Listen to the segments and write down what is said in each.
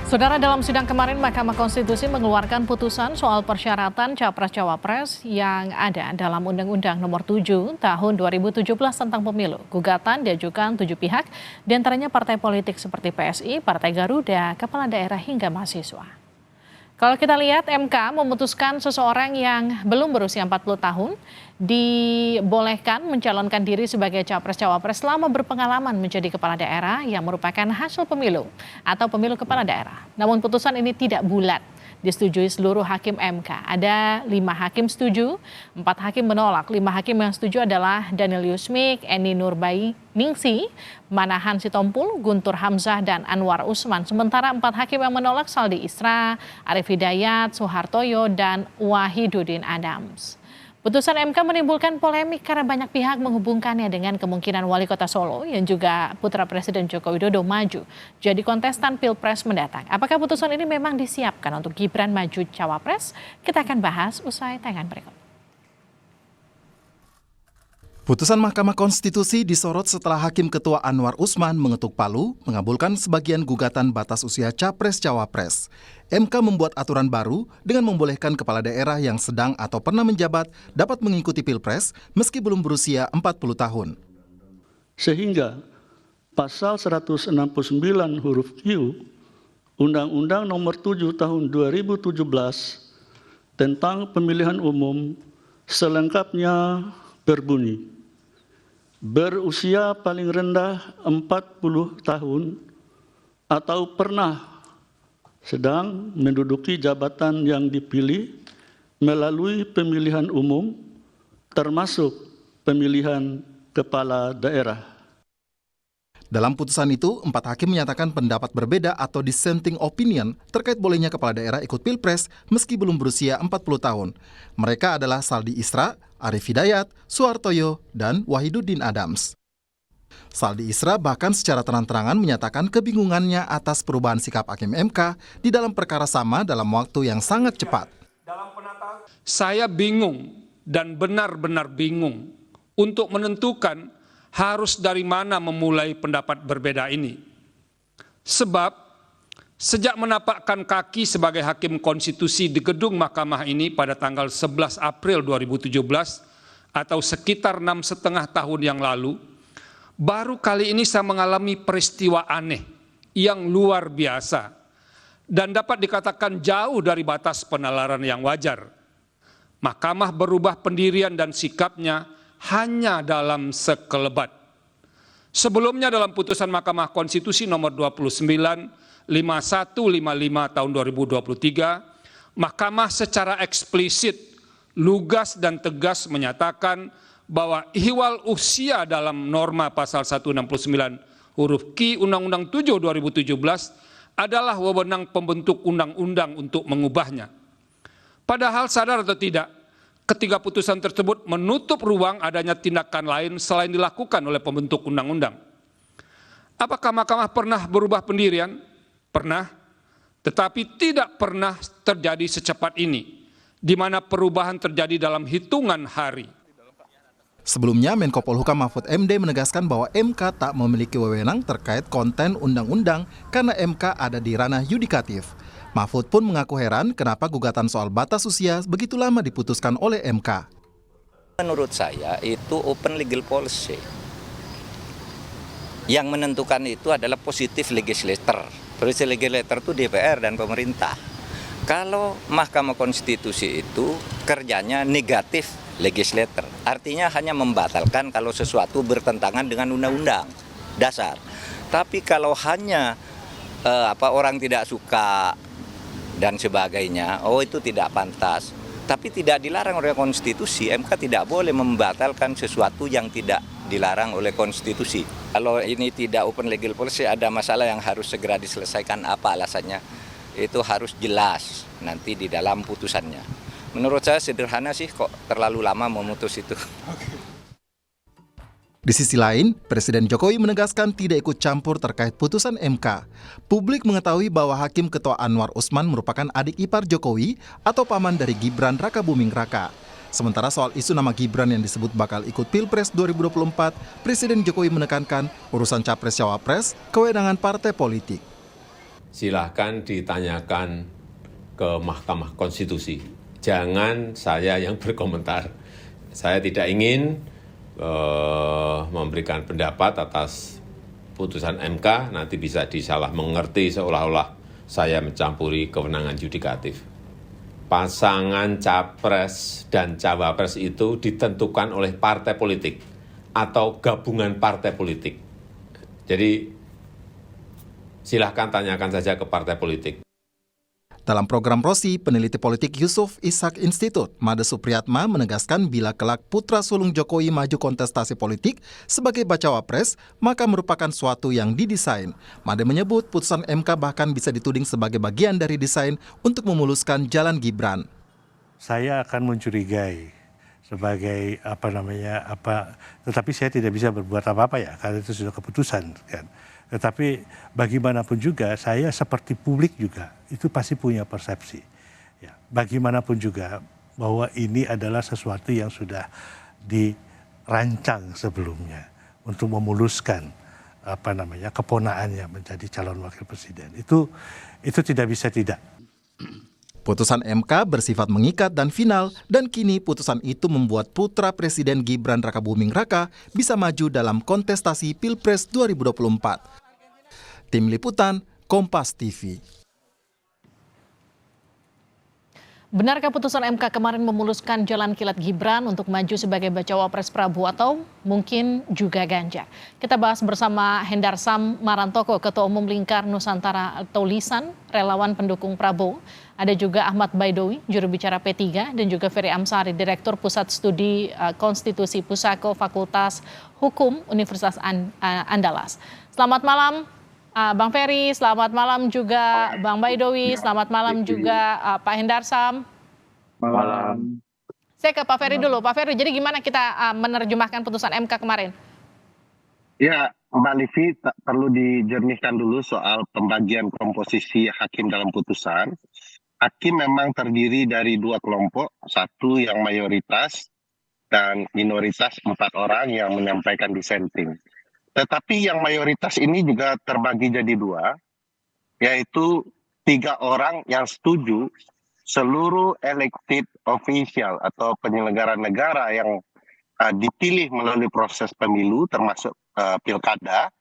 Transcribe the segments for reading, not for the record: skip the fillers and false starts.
Saudara, dalam sidang kemarin Mahkamah Konstitusi mengeluarkan putusan soal persyaratan Capres-Cawapres yang ada dalam Undang-Undang Nomor 7 Tahun 2017 tentang pemilu. Gugatan diajukan 7 pihak, diantaranya partai politik seperti PSI, Partai Garuda, kepala daerah hingga mahasiswa. Kalau kita lihat, MK memutuskan seseorang yang belum berusia 40 tahun dibolehkan mencalonkan diri sebagai Capres-Cawapres selama berpengalaman menjadi kepala daerah yang merupakan hasil pemilu atau pemilu kepala daerah. Namun putusan ini tidak bulat disetujui seluruh hakim MK. Ada 5 hakim setuju, 4 hakim menolak. 5 hakim yang setuju adalah Daniel Yusmik, Eni Nurbaningsi, Manahan Sitompul, Guntur Hamzah, dan Anwar Usman. Sementara 4 hakim yang menolak Saldi Isra, Arif Hidayat, Soehartoyo, dan Wahiduddin Adams. Putusan MK menimbulkan polemik karena banyak pihak menghubungkannya dengan kemungkinan Wali Kota Solo yang juga putra Presiden Joko Widodo maju jadi kontestan Pilpres mendatang. Apakah putusan ini memang disiapkan untuk Gibran maju Cawapres? Kita akan bahas usai tayangan berikut. Putusan Mahkamah Konstitusi disorot setelah Hakim Ketua Anwar Usman mengetuk palu mengabulkan sebagian gugatan batas usia Capres-Cawapres. MK membuat aturan baru dengan membolehkan kepala daerah yang sedang atau pernah menjabat dapat mengikuti Pilpres meski belum berusia 40 tahun. Sehingga pasal 169 huruf Q Undang-Undang Nomor 7 Tahun 2017 tentang pemilihan umum selengkapnya berbunyi. Berusia paling rendah 40 tahun atau pernah sedang menduduki jabatan yang dipilih melalui pemilihan umum termasuk pemilihan kepala daerah. Dalam putusan itu, 4 hakim menyatakan pendapat berbeda atau dissenting opinion terkait bolehnya kepala daerah ikut Pilpres meski belum berusia 40 tahun. Mereka adalah Saldi Isra, Arif Hidayat, Soehartoyo, dan Wahiduddin Adams. Saldi Isra bahkan secara terang-terangan menyatakan kebingungannya atas perubahan sikap Hakim MK di dalam perkara sama dalam waktu yang sangat cepat. Saya bingung dan benar-benar bingung untuk menentukan harus dari mana memulai pendapat berbeda ini. Sebab sejak menapakkan kaki sebagai hakim konstitusi di gedung mahkamah ini pada tanggal 11 April 2017 atau sekitar 6,5 tahun yang lalu, baru kali ini saya mengalami peristiwa aneh yang luar biasa dan dapat dikatakan jauh dari batas penalaran yang wajar. Mahkamah berubah pendirian dan sikapnya hanya dalam sekelebat. Sebelumnya dalam putusan Mahkamah Konstitusi nomor 29 5155 tahun 2023, Mahkamah secara eksplisit, lugas dan tegas menyatakan bahwa ihwal usia dalam norma pasal 169 huruf Q Undang-Undang 7 2017 adalah wewenang pembentuk undang-undang untuk mengubahnya. Padahal sadar atau tidak, ketiga putusan tersebut menutup ruang adanya tindakan lain selain dilakukan oleh pembentuk undang-undang. Apakah Mahkamah pernah berubah pendirian? Pernah, tetapi tidak pernah terjadi secepat ini, di mana perubahan terjadi dalam hitungan hari. Sebelumnya, Menko Polhukam Mahfud MD menegaskan bahwa MK tak memiliki wewenang terkait konten undang-undang karena MK ada di ranah yudikatif. Mahfud pun mengaku heran kenapa gugatan soal batas usia begitu lama diputuskan oleh MK. Menurut saya itu open legal policy. Yang menentukan itu adalah positif legislator. Positif legislator itu DPR dan pemerintah. Kalau Mahkamah Konstitusi itu kerjanya negatif legislator, artinya hanya membatalkan kalau sesuatu bertentangan dengan undang-undang dasar. Tapi kalau hanya orang tidak suka dan sebagainya, itu tidak pantas. Tapi tidak dilarang oleh konstitusi, MK tidak boleh membatalkan sesuatu yang tidak dilarang oleh konstitusi. Kalau ini tidak open legal policy, ada masalah yang harus segera diselesaikan, apa alasannya? Itu harus jelas nanti di dalam putusannya. Menurut saya sederhana sih, kok terlalu lama memutus itu. Di sisi lain, Presiden Jokowi menegaskan tidak ikut campur terkait putusan MK. Publik mengetahui bahwa Hakim Ketua Anwar Usman merupakan adik ipar Jokowi atau paman dari Gibran Rakabuming Raka. Sementara soal isu nama Gibran yang disebut bakal ikut Pilpres 2024, Presiden Jokowi menekankan urusan Capres-Cawapres kewenangan partai politik. silahkan ditanyakan ke Mahkamah Konstitusi. Jangan saya yang berkomentar. Saya tidak ingin memberikan pendapat atas putusan MK, nanti bisa disalah mengerti seolah-olah saya mencampuri kewenangan yudikatif. Pasangan capres dan cawapres itu ditentukan oleh partai politik atau gabungan partai politik. Jadi silahkan tanyakan saja ke partai politik. Dalam program Rosi, peneliti politik Yusuf Ishak Institute, Made Supriyatma menegaskan bila kelak putra sulung Jokowi maju kontestasi politik sebagai bacawa pres, maka merupakan suatu yang didesain. Made menyebut putusan MK bahkan bisa dituding sebagai bagian dari desain untuk memuluskan jalan Gibran. Saya akan mencurigai sebagai tetapi saya tidak bisa berbuat apa-apa ya, karena itu sudah keputusan kan. Tetapi bagaimanapun juga saya seperti publik juga itu pasti punya persepsi. Ya, bagaimanapun juga bahwa ini adalah sesuatu yang sudah dirancang sebelumnya untuk memuluskan keponaannya menjadi calon wakil presiden. Itu tidak bisa tidak. Putusan MK bersifat mengikat dan final, dan kini putusan itu membuat putra Presiden Gibran Rakabuming Raka bisa maju dalam kontestasi Pilpres 2024. Tim Liputan, Kompas TV. Benarkah putusan MK kemarin memuluskan jalan kilat Gibran untuk maju sebagai bacawa pres Prabowo atau mungkin juga Ganjar? Kita bahas bersama Hendarsam Marantoko, Ketua Umum Lingkar Nusantara atau Lisan, relawan pendukung Prabowo. Ada juga Ahmad Baidowi, juru bicara P3, dan juga Ferry Amsari, Direktur Pusat Studi Konstitusi Pusako Fakultas Hukum Universitas Andalas. Selamat malam Bang Ferry, selamat malam juga Bang Baidowi, selamat malam juga Pak Hendarsam. Malam. Saya ke Pak Ferry dulu. Pak Ferry, jadi gimana kita menerjemahkan putusan MK kemarin? Ya, Mbak Livi, perlu dijernihkan dulu soal pembagian komposisi hakim dalam putusan. Hakim memang terdiri dari dua kelompok, satu yang mayoritas dan minoritas 4 orang yang menyampaikan dissenting. Tetapi yang mayoritas ini juga terbagi jadi dua, yaitu 3 orang yang setuju seluruh elected official atau penyelenggara negara yang dipilih melalui proses pemilu termasuk pilkada,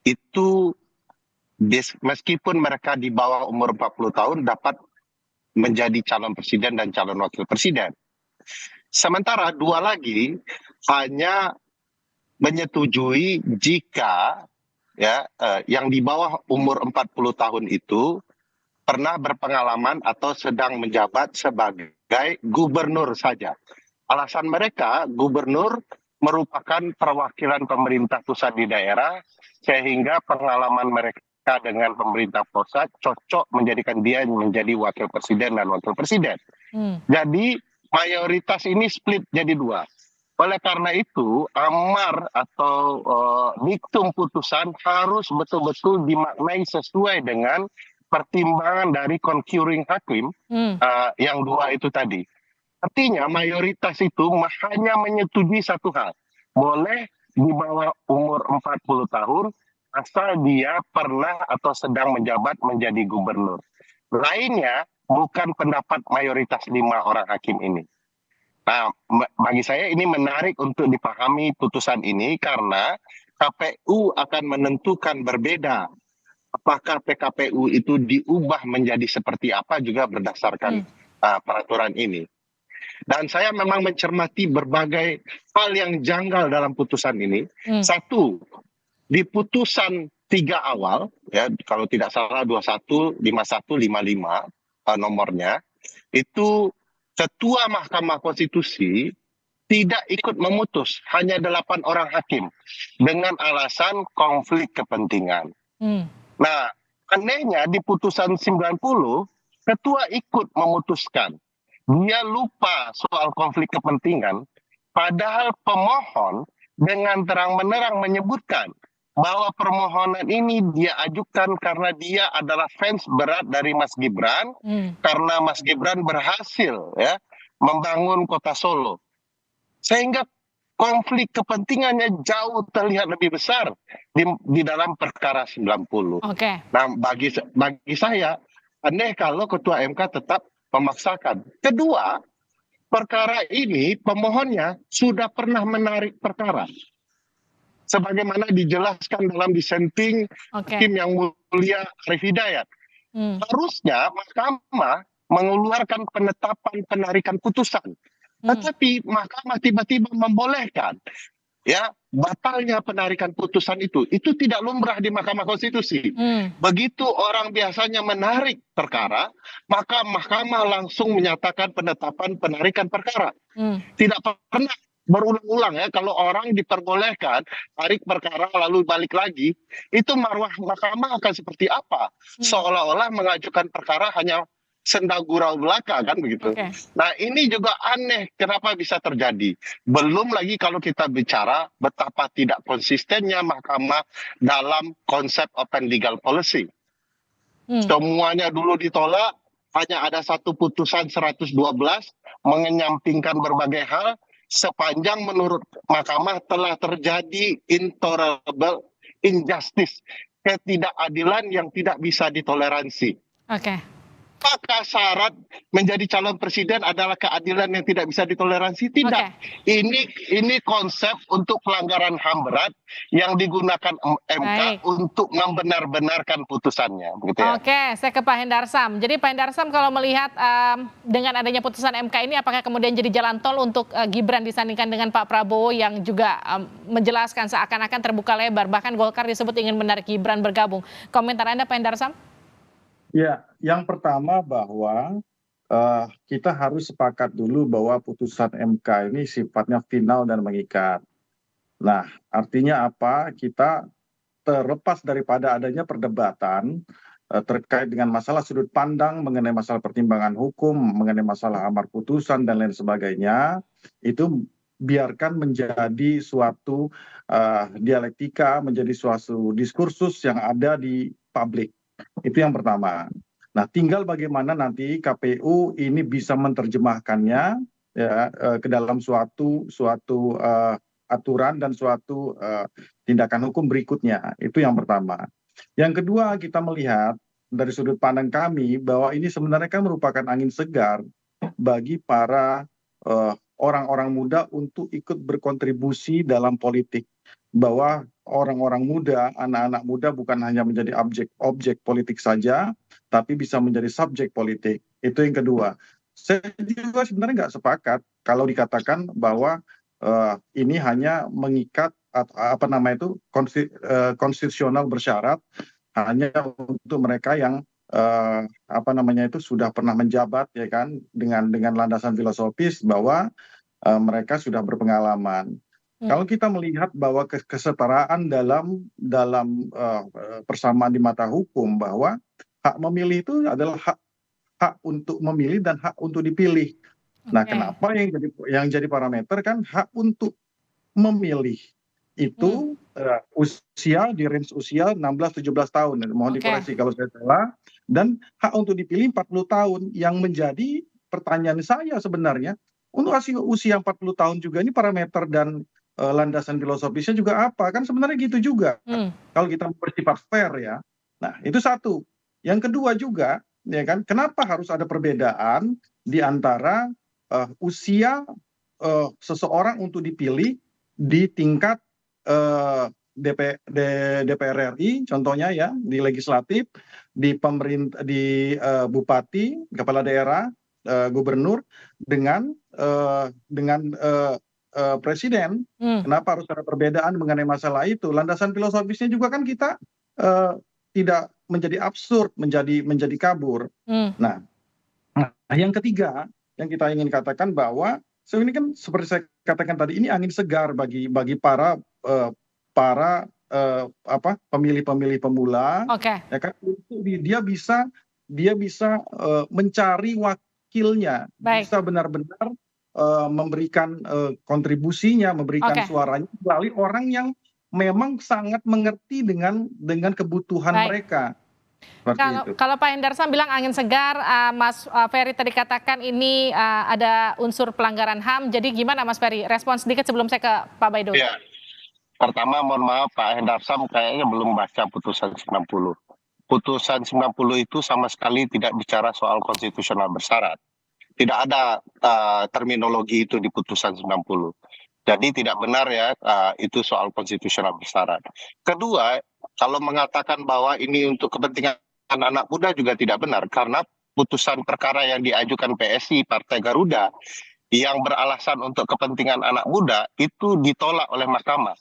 itu meskipun mereka di bawah umur 40 tahun dapat menjadi calon presiden dan calon wakil presiden. Sementara 2 lagi hanya menyetujui jika yang di bawah umur 40 tahun itu pernah berpengalaman atau sedang menjabat sebagai gubernur saja. Alasan mereka, gubernur merupakan perwakilan pemerintah pusat di daerah, sehingga pengalaman mereka dengan pemerintah pusat cocok menjadikan dia menjadi wakil presiden dan wakil presiden. Jadi mayoritas ini split jadi 2. Oleh karena itu, amar atau diktum putusan harus betul-betul dimaknai sesuai dengan pertimbangan dari concurring hakim yang 2 itu tadi. Artinya mayoritas itu hanya menyetujui satu hal. Boleh di bawah umur 40 tahun asal dia pernah atau sedang menjabat menjadi gubernur. Lainnya bukan pendapat mayoritas 5 orang hakim ini. Nah, bagi saya ini menarik untuk dipahami putusan ini karena KPU akan menentukan berbeda. Apakah PKPU itu diubah menjadi seperti apa juga berdasarkan peraturan ini. Dan saya memang mencermati berbagai hal yang janggal dalam putusan ini. Satu, di putusan 3 awal, ya kalau tidak salah 21, 51, 55 nomornya, itu Ketua Mahkamah Konstitusi tidak ikut memutus, hanya 8 orang hakim dengan alasan konflik kepentingan. Nah, anehnya di putusan 90, ketua ikut memutuskan. Dia lupa soal konflik kepentingan, padahal pemohon dengan terang-menerang menyebutkan bahwa permohonan ini dia ajukan karena dia adalah fans berat dari Mas Gibran, karena Mas Gibran berhasil membangun kota Solo. Sehingga konflik kepentingannya jauh terlihat lebih besar di dalam perkara 90. Oke. Nah, bagi saya aneh kalau Ketua MK tetap memaksakan. Kedua, perkara ini pemohonnya sudah pernah menarik perkara. Sebagaimana dijelaskan dalam dissenting Oke. Hakim yang mulia Arif Hidayat. Harusnya Mahkamah mengeluarkan penetapan penarikan putusan. Tetapi Mahkamah tiba-tiba membolehkan ya batalnya penarikan putusan itu tidak lumrah di Mahkamah Konstitusi. Begitu orang biasanya menarik perkara, maka Mahkamah langsung menyatakan penetapan penarikan perkara. Tidak pernah berulang-ulang ya kalau orang diperbolehkan tarik perkara lalu balik lagi, itu marwah Mahkamah akan seperti apa? Seolah-olah mengajukan perkara hanya senda gurau belaka kan begitu. Oke. Nah ini juga aneh kenapa bisa terjadi. Belum lagi kalau kita bicara betapa tidak konsistennya Mahkamah dalam konsep open legal policy. Semuanya dulu ditolak, hanya ada satu putusan 112 mengenyampingkan berbagai hal, sepanjang menurut Mahkamah telah terjadi intolerable injustice, ketidakadilan yang tidak bisa ditoleransi. Oke. Apakah syarat menjadi calon presiden adalah keadilan yang tidak bisa ditoleransi? Tidak. Oke. Ini konsep untuk pelanggaran HAM berat yang digunakan MK Baik. untuk membenar-benarkan putusannya. Begitu ya. Oke, saya ke Pak Hendarsam. Jadi Pak Hendarsam kalau melihat dengan adanya putusan MK ini, apakah kemudian jadi jalan tol untuk Gibran disandingkan dengan Pak Prabowo yang juga menjelaskan seakan-akan terbuka lebar, bahkan Golkar disebut ingin menarik Gibran bergabung. Komentar Anda Pak Hendarsam? Ya, yang pertama bahwa kita harus sepakat dulu bahwa putusan MK ini sifatnya final dan mengikat. Nah, artinya apa? Kita terlepas daripada adanya perdebatan terkait dengan masalah sudut pandang mengenai masalah pertimbangan hukum, mengenai masalah amar putusan dan lain sebagainya, itu biarkan menjadi suatu dialektika, menjadi suatu diskursus yang ada di publik. Itu yang pertama. Nah, tinggal bagaimana nanti KPU ini bisa menerjemahkannya ya, ke dalam suatu aturan dan suatu tindakan hukum berikutnya. Itu yang pertama. Yang kedua, kita melihat dari sudut pandang kami bahwa ini sebenarnya kan merupakan angin segar bagi para orang-orang muda untuk ikut berkontribusi dalam politik. Bahwa orang-orang muda, anak-anak muda bukan hanya menjadi objek politik saja, tapi bisa menjadi subjek politik. Itu yang kedua. Saya juga sebenarnya nggak sepakat kalau dikatakan bahwa ini hanya mengikat konstitusional bersyarat hanya untuk mereka yang sudah pernah menjabat ya kan dengan landasan filosofis bahwa mereka sudah berpengalaman. Kalau kita melihat bahwa kesetaraan dalam persamaan di mata hukum bahwa hak memilih itu adalah hak untuk memilih dan hak untuk dipilih. Nah, kenapa yang jadi parameter kan hak untuk memilih itu usia di range usia 16-17 tahun. Mohon dikoreksi kalau saya salah. Dan hak untuk dipilih 40 tahun yang menjadi pertanyaan saya sebenarnya untuk usia 40 tahun juga ini parameter dan landasan filosofisnya juga apa? Kan sebenarnya gitu juga. Kalau kita bersifat fair ya. Nah, itu satu. Yang kedua juga, ya kan, kenapa harus ada perbedaan di antara usia seseorang untuk dipilih di tingkat DPR RI, contohnya ya, di legislatif, di pemerintah, di bupati, kepala daerah, gubernur, dengan presiden. Kenapa harus ada perbedaan mengenai masalah itu? Landasan filosofisnya juga kan kita tidak menjadi absurd, menjadi kabur. Nah, yang ketiga yang kita ingin katakan bahwa ini kan seperti saya katakan tadi, ini angin segar bagi para pemilih-pemilih pemula. Ya kan, dia bisa mencari wakilnya, bisa benar-benar memberikan kontribusinya, memberikan suaranya melalui orang yang memang sangat mengerti dengan kebutuhan mereka. Seperti itu. Kalau Pak Hendarsam bilang angin segar, Mas Ferry tadi katakan ini ada unsur pelanggaran HAM. Jadi gimana Mas Ferry? Respon sedikit sebelum saya ke Pak Baidowi. Ya, pertama mohon maaf Pak Hendarsam kayaknya belum baca putusan 90. Putusan 90 itu sama sekali tidak bicara soal konstitusional bersyarat. Tidak ada terminologi itu di putusan 90. Jadi tidak benar ya itu soal konstitusional bersyarat. Kedua, kalau mengatakan bahwa ini untuk kepentingan anak muda juga tidak benar karena putusan perkara yang diajukan PSI Partai Garuda yang beralasan untuk kepentingan anak muda itu ditolak oleh mahkamah.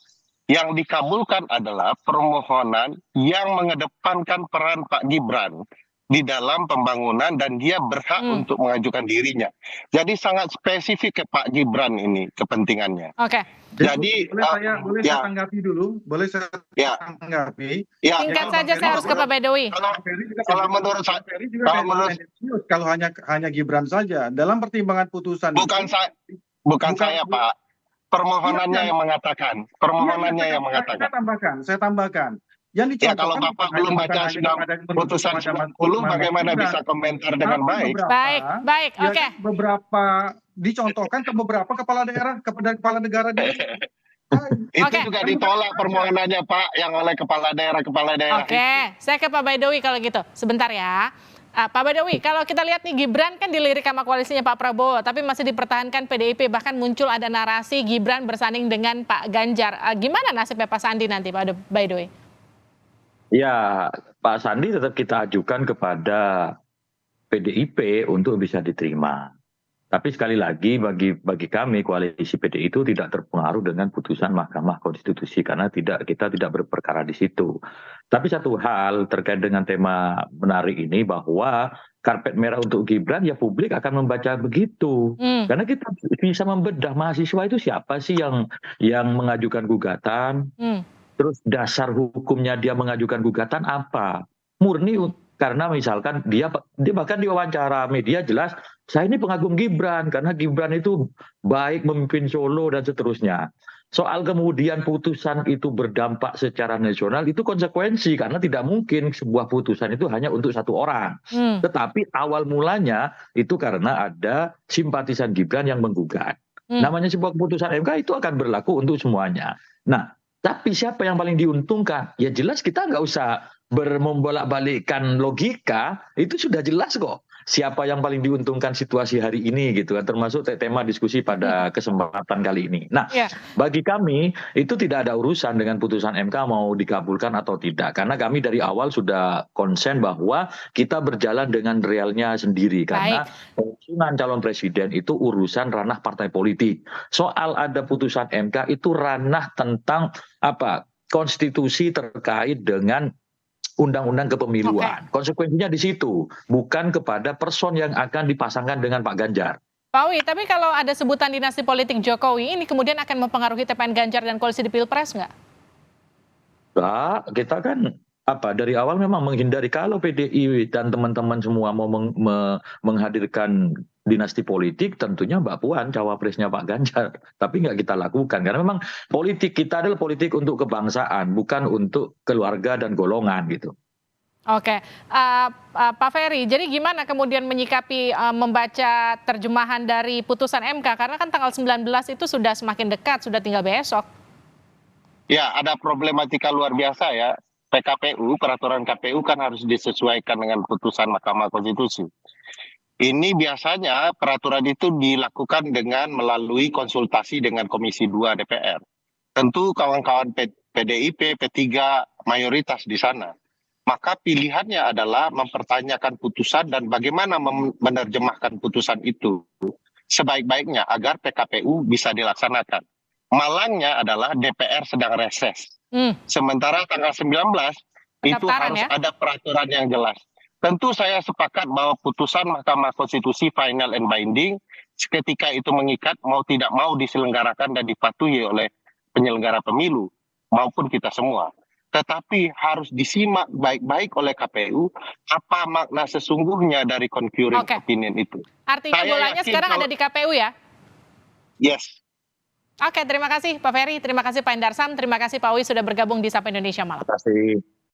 Yang dikabulkan adalah permohonan yang mengedepankan peran Pak Gibran di dalam pembangunan dan dia berhak untuk mengajukan dirinya. Jadi sangat spesifik ke Pak Gibran ini kepentingannya. Oke. Jadi boleh saya tanggapi dulu, boleh saya tanggapi. Ya, Singkat saja saya harus ke Pak Baidowi. Kalau menurut saya, kalau hanya Gibran saja dalam pertimbangan putusan bukan saya Pak, permohonannya yang mengatakan, Saya tambahkan. Yang dicontohkan kalau Bapak belum baca putusan 90, bagaimana bisa komentar dengan baik? Baik, oke. Beberapa dicontohkan ke beberapa kepala daerah, kepada kepala negara di Itu juga ditolak permohonannya Pak, yang oleh kepala daerah. Oke, saya ke Pak Baidowi kalau gitu. Sebentar ya. Pak Baidowi, kalau kita lihat nih Gibran kan dilirik sama koalisinya Pak Prabowo, tapi masih dipertahankan PDIP, bahkan muncul ada narasi Gibran bersanding dengan Pak Ganjar. Gimana nasibnya Pak Sandi nanti Pak Baidowi? Ya, Pak Sandi tetap kita ajukan kepada PDIP untuk bisa diterima. Tapi sekali lagi bagi kami koalisi PDI itu tidak terpengaruh dengan putusan Mahkamah Konstitusi karena kita tidak berperkara di situ. Tapi satu hal terkait dengan tema menarik ini bahwa karpet merah untuk Gibran ya publik akan membaca begitu. Karena kita bisa membedah mahasiswa itu siapa sih yang mengajukan gugatan. Terus dasar hukumnya dia mengajukan gugatan apa? Murni karena misalkan dia bahkan diwawancara media jelas, saya ini pengagum Gibran karena Gibran itu baik memimpin Solo dan seterusnya. Soal kemudian putusan itu berdampak secara nasional itu konsekuensi karena tidak mungkin sebuah putusan itu hanya untuk satu orang. Tetapi awal mulanya itu karena ada simpatisan Gibran yang menggugat. Namanya sebuah keputusan MK itu akan berlaku untuk semuanya. Nah, tapi siapa yang paling diuntungkan? Ya jelas kita nggak usah membolak-balikkan logika, itu sudah jelas kok. Siapa yang paling diuntungkan situasi hari ini gitu kan, termasuk tema diskusi pada kesempatan kali ini. Nah, bagi kami itu tidak ada urusan dengan putusan MK mau dikabulkan atau tidak. Karena kami dari awal sudah konsen bahwa kita berjalan dengan realnya sendiri. Karena pengusungan calon presiden itu urusan ranah partai politik. Soal ada putusan MK itu ranah tentang konstitusi terkait dengan undang-undang kepemiluan. Konsekuensinya di situ, bukan kepada person yang akan dipasangkan dengan Pak Ganjar. Pak Wi, tapi kalau ada sebutan dinasti politik Jokowi, ini kemudian akan mempengaruhi TPN Ganjar dan koalisi di Pilpres nggak? Nah, kita kan dari awal memang menghindari kalau PDI dan teman-teman semua mau menghadirkan dinasti politik, tentunya Mbak Puan cawapresnya Pak Ganjar. Tapi nggak kita lakukan karena memang politik kita adalah politik untuk kebangsaan, bukan untuk keluarga dan golongan gitu. Oke, Pak Ferry, jadi gimana kemudian menyikapi membaca terjemahan dari putusan MK? Karena kan tanggal 19 itu sudah semakin dekat, sudah tinggal besok. Ya, ada problematika luar biasa ya. PKPU, peraturan KPU kan harus disesuaikan dengan putusan Mahkamah Konstitusi. Ini biasanya peraturan itu dilakukan dengan melalui konsultasi dengan Komisi 2 DPR. Tentu kawan-kawan PDIP, P3 mayoritas di sana. Maka pilihannya adalah mempertanyakan putusan dan bagaimana menerjemahkan putusan itu sebaik-baiknya agar PKPU bisa dilaksanakan. Malangnya adalah DPR sedang reses. Sementara tanggal 19 itu harus ada peraturan yang jelas. Tentu saya sepakat bahwa putusan Mahkamah Konstitusi final and binding ketika itu mengikat mau tidak mau diselenggarakan dan dipatuhi oleh penyelenggara pemilu maupun kita semua. Tetapi harus disimak baik-baik oleh KPU apa makna sesungguhnya dari concurring opinion itu. Artinya bolanya sekarang ada di KPU ya? Yes. Oke, terima kasih Pak Ferry, terima kasih Pak Hendarsam, terima kasih Pak Wi sudah bergabung di Sapa Indonesia Malam. Terima kasih.